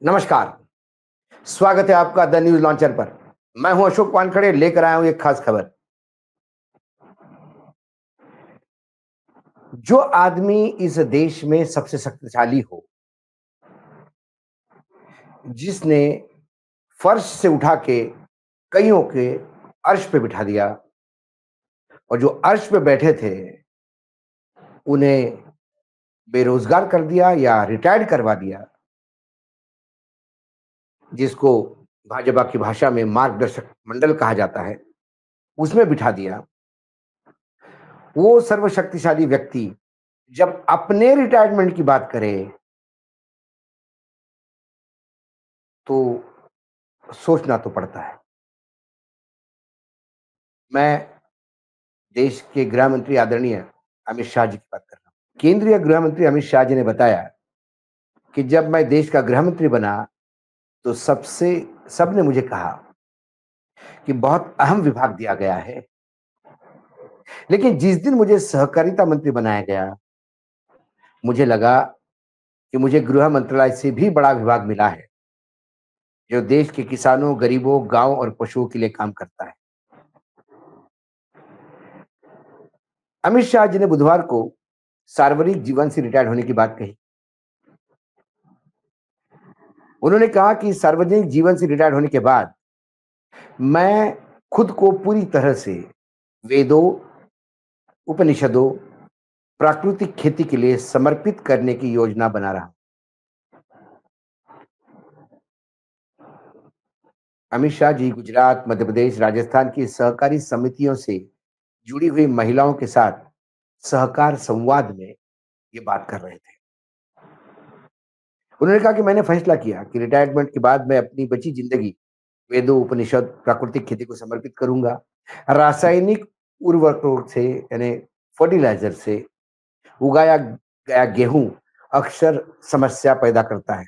नमस्कार, स्वागत है आपका द न्यूज़ लॉन्चर पर। मैं हूं अशोक वानखड़े, लेकर आया हूं एक खास खबर। जो आदमी इस देश में सबसे शक्तिशाली हो, जिसने फर्श से उठा के कईयों के अर्श पे बिठा दिया और जो अर्श पे बैठे थे, उन्हें बेरोजगार कर दिया या रिटायर्ड करवा दिया, जिसको भाजपा की भाषा में मार्गदर्शक मंडल कहा जाता है, उसमें बिठा दिया। वो सर्वशक्तिशाली व्यक्ति जब अपने रिटायरमेंट की बात करे, तो सोचना तो पड़ता है। मैं देश के गृह मंत्री आदरणीय अमित शाह जी की बात कर रहा हूँ। केंद्रीय गृह मंत्री अमित शाह जी ने बताया कि जब मैं देश का गृह मंत्री बना, तो सबने मुझे कहा कि बहुत अहम विभाग दिया गया है। लेकिन जिस दिन मुझे सहकारिता मंत्री बनाया गया, मुझे लगा कि मुझे गृह मंत्रालय से भी बड़ा विभाग मिला है, जो देश के किसानों, गरीबों, गाँव और पशुओं के लिए काम करता है। अमित शाह जी ने बुधवार को सार्वजनिक जीवन से रिटायर होने की बात कही। उन्होंने कहा कि सार्वजनिक जीवन से रिटायर होने के बाद मैं खुद को पूरी तरह से वेदों, उपनिषदों, प्राकृतिक खेती के लिए समर्पित करने की योजना बना रहा हूं। अमित शाह जी गुजरात, मध्य प्रदेश, राजस्थान की सहकारी समितियों से जुड़ी हुई महिलाओं के साथ सहकार संवाद में ये बात कर रहे थे। उन्होंने कहा कि मैंने फैसला किया कि रिटायरमेंट के बाद मैं अपनी बची जिंदगी वेदों, उपनिषद, प्राकृतिक खेती को समर्पित करूंगा। रासायनिक उर्वरकों से यानी फर्टिलाइजर से उगाया गया गेहूं अक्सर समस्या पैदा करता है।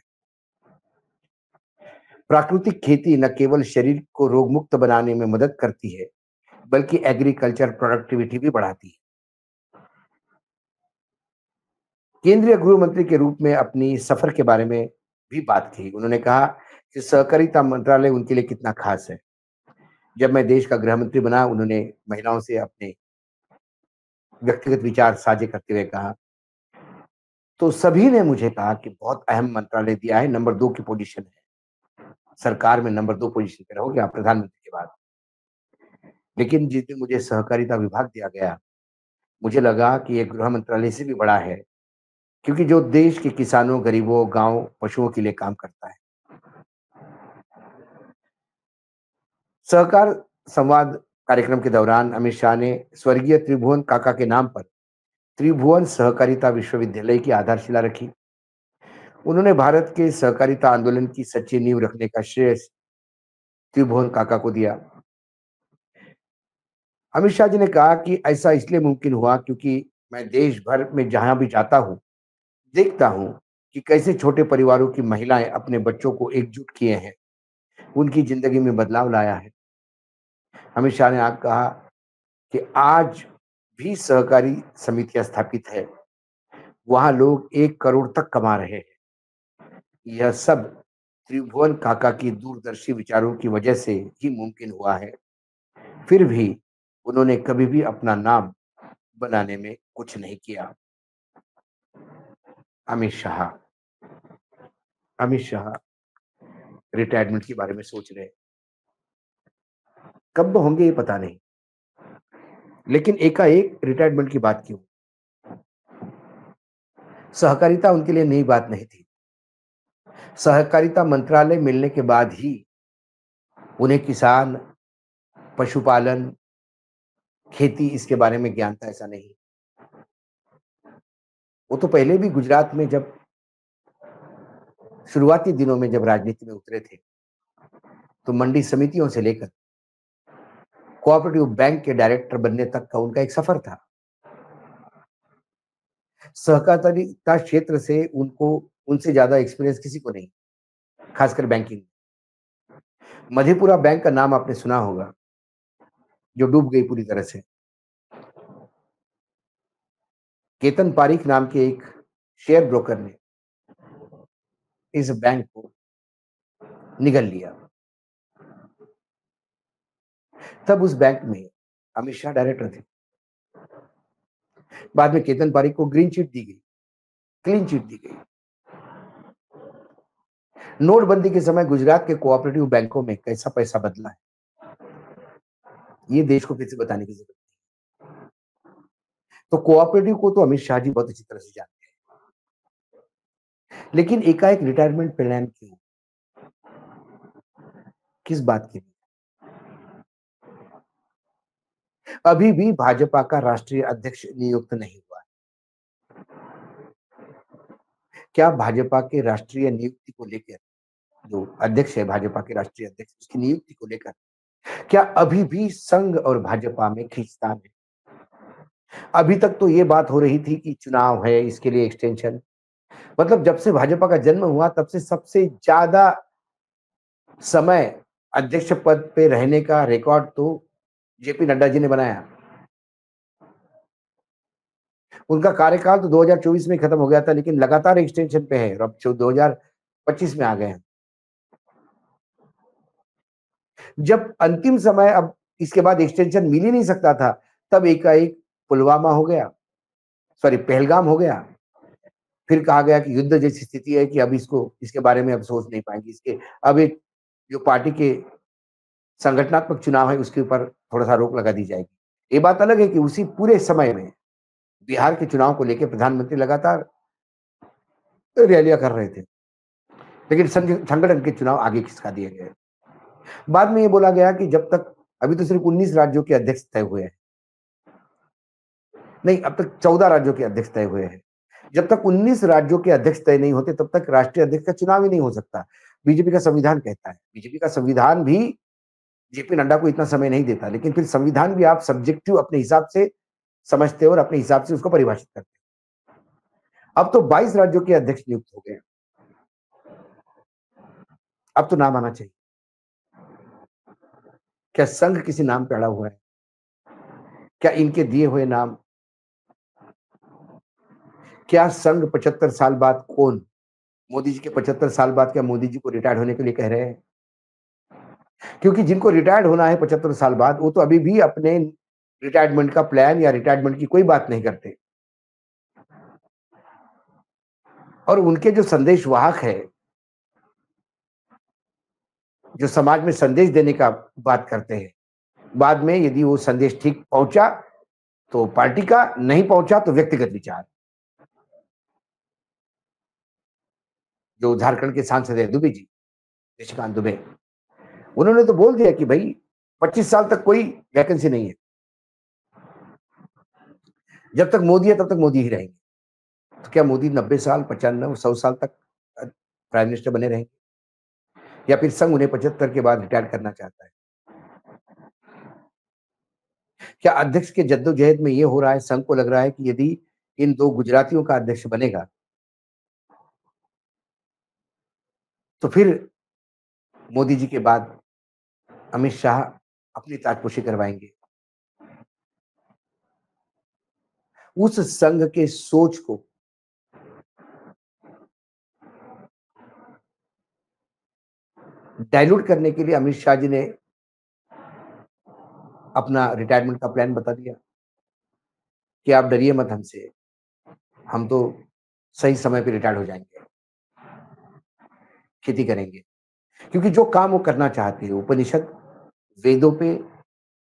प्राकृतिक खेती न केवल शरीर को रोग मुक्त बनाने में मदद करती है, बल्कि एग्रीकल्चर प्रोडक्टिविटी भी बढ़ाती है। केंद्रीय गृह मंत्री के रूप में अपनी सफर के बारे में भी बात की। उन्होंने कहा कि सहकारिता मंत्रालय उनके लिए कितना खास है। जब मैं देश का गृह मंत्री बना, उन्होंने महिलाओं से अपने व्यक्तिगत विचार साझे करते हुए कहा, तो सभी ने मुझे कहा कि बहुत अहम मंत्रालय दिया है, नंबर 2 की पोजीशन है। सरकार में नंबर 2 पोजीशन पे रहोगे आप प्रधानमंत्री के बाद। लेकिन जिस दिन मुझे सहकारिता विभाग दिया गया, मुझे लगा कि ये गृह मंत्रालय से भी बड़ा है, क्योंकि जो देश के किसानों, गरीबों, गाँव, पशुओं के लिए काम करता है। सहकार संवाद कार्यक्रम के दौरान अमित शाह ने स्वर्गीय त्रिभुवन काका के नाम पर त्रिभुवन सहकारिता विश्वविद्यालय की आधारशिला रखी। उन्होंने भारत के सहकारिता आंदोलन की सच्ची नींव रखने का श्रेय त्रिभुवन काका को दिया। अमित शाह जी ने कहा कि ऐसा इसलिए मुमकिन हुआ क्योंकि मैं देश भर में जहां भी जाता हूं, देखता हूं कि कैसे छोटे परिवारों की महिलाएं अपने बच्चों को एकजुट किए हैं, उनकी जिंदगी में बदलाव लाया है। अमित शाह ने आज कहा कि आज भी सहकारी समितियां स्थापित है, वहां लोग 1 करोड़ तक कमा रहे हैं। यह सब त्रिभुवन काका की दूरदर्शी विचारों की वजह से ही मुमकिन हुआ है। फिर भी उन्होंने कभी भी अपना नाम बनाने में कुछ नहीं किया। अमित शाह अमित शाह रिटायरमेंट के बारे में सोच रहे। कब होंगे ये पता नहीं, लेकिन एकाएक रिटायरमेंट की बात क्यों? सहकारिता उनके लिए नई बात नहीं थी। सहकारिता मंत्रालय मिलने के बाद ही उन्हें किसान, पशुपालन, खेती इसके बारे में ज्ञान था, ऐसा नहीं। वो तो पहले भी गुजरात में जब शुरुआती दिनों में जब राजनीति में उतरे थे, तो मंडी समितियों से लेकर कोऑपरेटिव बैंक के डायरेक्टर बनने तक का उनका एक सफर था। सहकारिता क्षेत्र से उनको उनसे ज्यादा एक्सपीरियंस किसी को नहीं, खासकर बैंकिंग। मधेपुरा बैंक का नाम आपने सुना होगा, जो डूब गई पूरी तरह से। केतन पारीक नाम के एक शेयर ब्रोकर ने इस बैंक को निगल लिया। तब उस बैंक में अमित शाह डायरेक्टर थे। बाद में केतन पारीख को ग्रीन चिट दी गई, क्लीन चिट दी गई। नोटबंदी के समय गुजरात के कोऑपरेटिव बैंकों में कैसा पैसा बदला है, ये देश को फिर से बताने की जरूरत है। तो कोऑपरेटिव को तो अमित शाह जी बहुत अच्छी तरह से जानते हैं, लेकिन एकाएक रिटायरमेंट प्लान क्यों, किस बात के लिए? अभी भी भाजपा का राष्ट्रीय अध्यक्ष नियुक्त नहीं हुआ है। क्या भाजपा के राष्ट्रीय नियुक्ति को लेकर, जो अध्यक्ष है भाजपा के राष्ट्रीय अध्यक्ष, उसकी नियुक्ति को लेकर क्या अभी भी संघ और भाजपा में खींचतान है? अभी तक तो ये बात हो रही थी कि चुनाव है, इसके लिए एक्सटेंशन, मतलब जब से भाजपा का जन्म हुआ तब से सबसे ज्यादा समय अध्यक्ष पद पे रहने का रिकॉर्ड तो जेपी नड्डा जी ने बनाया। उनका कार्यकाल तो 2024 में खत्म हो गया था, लेकिन लगातार एक्सटेंशन पे है और अब 2025 में आ गए हैं। जब अंतिम समय, अब इसके बाद एक्सटेंशन मिल ही नहीं सकता था, तब एकाएक पुलवामा हो गया, सॉरी पहलगाम हो गया। फिर कहा गया कि युद्ध जैसी स्थिति है कि अब इसको, इसके बारे में अब सोच नहीं पाएंगे, इसके अब एक जो पार्टी के संगठनात्मक चुनाव है उसके ऊपर थोड़ा-सा रोक लगा दी जाएगी। ये बात अलग है कि उसी पूरे समय में बिहार के चुनाव को लेके प्रधानमंत्री लगातार रैलियाँ कर रहे थे, लेकिन संगठन के चुनाव आगे खिसका दिए गए। बाद में ये बोला गया कि जब तक, अभी तो सिर्फ 19 राज्यों के अध्यक्ष तय हुए हैं। नहीं, अब तक 14 राज्यों के अध्यक्ष तय हुए हैं। जब तक 19 राज्यों के अध्यक्ष तय नहीं होते, तब तक राष्ट्रीय अध्यक्ष का चुनाव ही नहीं हो सकता। बीजेपी का संविधान कहता है। बीजेपी का संविधान भी जेपी नड्डा को इतना समय नहीं देता, लेकिन फिर संविधान भी आप सब्जेक्टिव अपने हिसाब से समझते हो और अपने हिसाब से उसको परिभाषित करते हो। अब तो 22 राज्यों के अध्यक्ष नियुक्त हो गए। अब तो नाम आना चाहिए। क्या संघ किसी नाम पे अड़ा हुआ है? क्या इनके दिए हुए नाम, क्या संघ 75 साल बाद, कौन, मोदी जी के 75 साल बाद क्या मोदी जी को रिटायर्ड होने के लिए कह रहे हैं? क्योंकि जिनको रिटायर्ड होना है 75 साल बाद, वो तो अभी भी अपने रिटायरमेंट का प्लान या रिटायरमेंट की कोई बात नहीं करते। और उनके जो संदेश वाहक है, जो समाज में संदेश देने का बात करते हैं, बाद में यदि वो संदेश ठीक पहुंचा तो पार्टी का, नहीं पहुंचा तो व्यक्तिगत विचार। जो झारखंड के सांसद है दुबे जी, निशिकांत दुबे, उन्होंने तो बोल दिया कि भाई 25 साल तक कोई वैकेंसी नहीं है, जब तक मोदी है तब तक मोदी ही रहेंगे। तो क्या मोदी 90 साल, 95, 100 साल तक प्राइम मिनिस्टर बने रहेंगे, या फिर संघ उन्हें 75 के बाद रिटायर करना चाहता है? क्या अध्यक्ष के जद्दोजहद में ये हो रहा है, संघ को लग रहा है कि यदि इन दो गुजरातियों का अध्यक्ष बनेगा तो फिर मोदी जी के बाद अमित शाह अपनी ताजपोशी करवाएंगे? उस संघ के सोच को डाइल्यूट करने के लिए अमित शाह जी ने अपना रिटायरमेंट का प्लान बता दिया कि आप डरिए मत हमसे, हम तो सही समय पे रिटायर हो जाएंगे, खेती करेंगे। क्योंकि जो काम वो करना चाहते हैं, उपनिषद, वेदों पे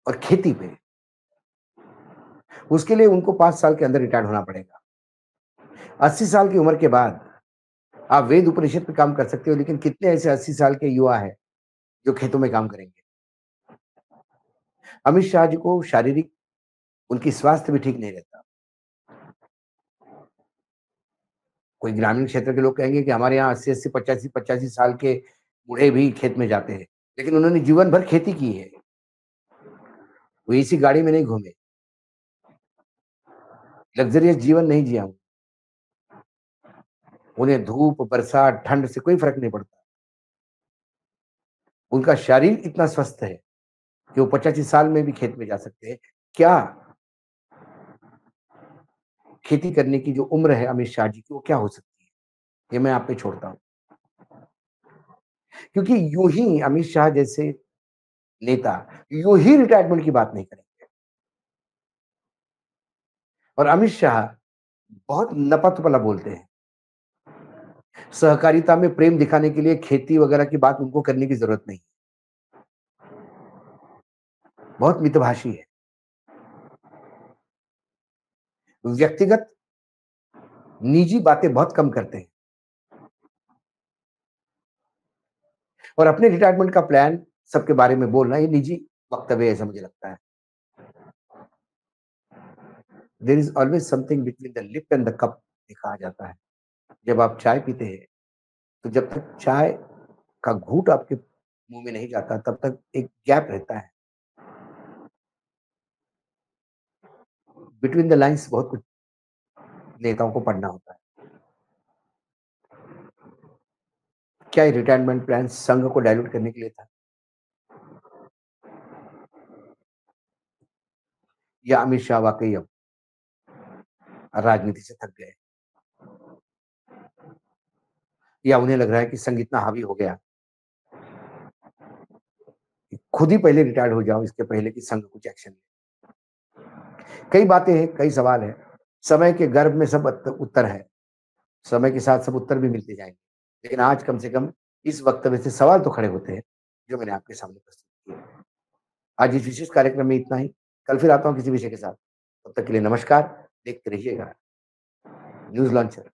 और खेती पे, उसके लिए उनको 5 साल के अंदर रिटायर होना पड़ेगा। 80 साल की उम्र के बाद आप वेद उपनिषद पे काम कर सकते हो, लेकिन कितने ऐसे 80 साल के युवा हैं जो खेतों में काम करेंगे? अमित शाह जी को शारीरिक, उनकी स्वास्थ्य भी ठीक नहीं रहता। कोई ग्रामीण क्षेत्र के लोग कहेंगे कि हमारे यहाँ 80-80, 85-85 साल के बूढ़े भी खेत में जाते हैं, लेकिन उन्होंने जीवन भर खेती की है। वो एसी गाड़ी में नहीं घूमे, लग्ज़रियस जीवन नहीं जिया। उन्हें धूप, बरसात, ठंड से कोई फ़र्क नहीं पड़ता। उनका शरीर इतना स्वस्थ है कि वो 85 साल में भी खेत में जा सकते हैं। क्या खेती करने की जो उम्र है अमित शाह जी की, वो क्या हो सकती है? ये मैं आप पे छोड़ता हूँ। क्योंकि यूँ ही अमित शाह जैसे नेता यूँ ही रिटायरमेंट की बात नहीं करेंगे और अमित शाह बहुत नपत-पला बोलते हैं। सहकारिता में प्रेम दिखाने के लिए खेती वगैरह की बात उनको करने की ज़रूरत नहीं। बहुत मितभाषी है। व्यक्तिगत निजी बातें बहुत कम करते हैं और अपने रिटायरमेंट का प्लान सबके बारे में बोलना ये निजी वक्तव्य है ऐसा मुझे लगता है। There is always something between the lip and the cup ये कहा जाता है। जब आप चाय पीते हैं, तो जब तक चाय का घूँट आपके मुँह में नहीं जाता तब तक एक गैप रहता है। बिटवीन द लाइन्स बहुत कुछ नेताओं को पढ़ना होता है। क्या ये रिटायरमेंट प्लान संघ को डायल्यूट करने के लिए था? या अमित शाह वाक़ई अब राजनीति से थक गए? या उन्हें लग रहा है कि संघ इतना हावी हो गया कि खुद ही पहले रिटायर्ड हो जाओ इसके पहले कि संघ कुछ एक्शन ले? कई बातें हैं, कई सवाल हैं। समय के गर्भ में सब उत्तर है। समय के साथ सब उत्तर भी मिलते जाएँगे। लेकिन आज कम से कम इस वक्तव्य से सवाल तो खड़े होते हैं, जो मैंने आपके सामने प्रस्तुत किए। आज इस विशेष कार्यक्रम में इतना ही। कल फिर आता हूँ किसी विषय के साथ। तब तक के लिए नमस्कार। देखते रहिएगा न्यूज़ लॉन्चर।